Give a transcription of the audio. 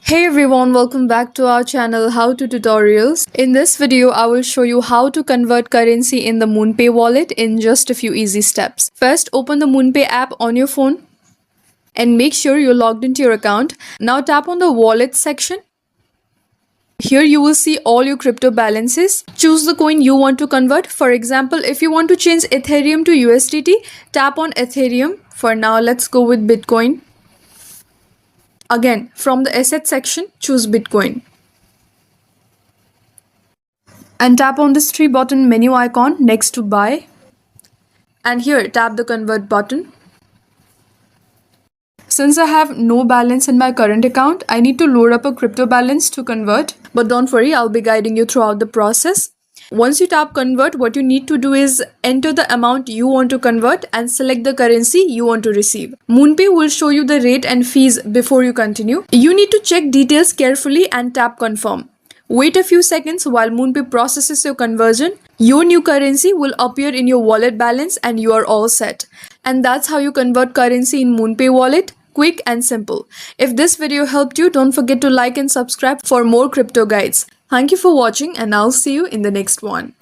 Hey everyone, welcome back to our channel How to Tutorials. In this video, I will show you how to convert currency in the MoonPay wallet in just a few easy steps. First, open the MoonPay app on your phone and make sure you're logged into your account. Now tap on the wallet section. Here you will see all your crypto balances. Choose the coin you want to convert. For example, if you want to change Ethereum to USDT, tap on Ethereum. For now, let's go with Bitcoin. Again, from the asset section, choose Bitcoin. And tap on this three-button menu icon next to buy. And here, tap the convert button. Since I have no balance in my current account, I need to load up a crypto balance to convert. But don't worry, I'll be guiding you throughout the process. Once you tap convert, what you need to do is enter the amount you want to convert and select the currency you want to receive. MoonPay will show you the rate and fees before you continue. You need to check details carefully and tap confirm. Wait a few seconds while MoonPay processes your conversion. Your new currency will appear in your wallet balance and you are all set. And that's how you convert currency in MoonPay wallet. Quick and simple. If this video helped you, don't forget to like and subscribe for more crypto guides. Thank you for watching and I'll see you in the next one.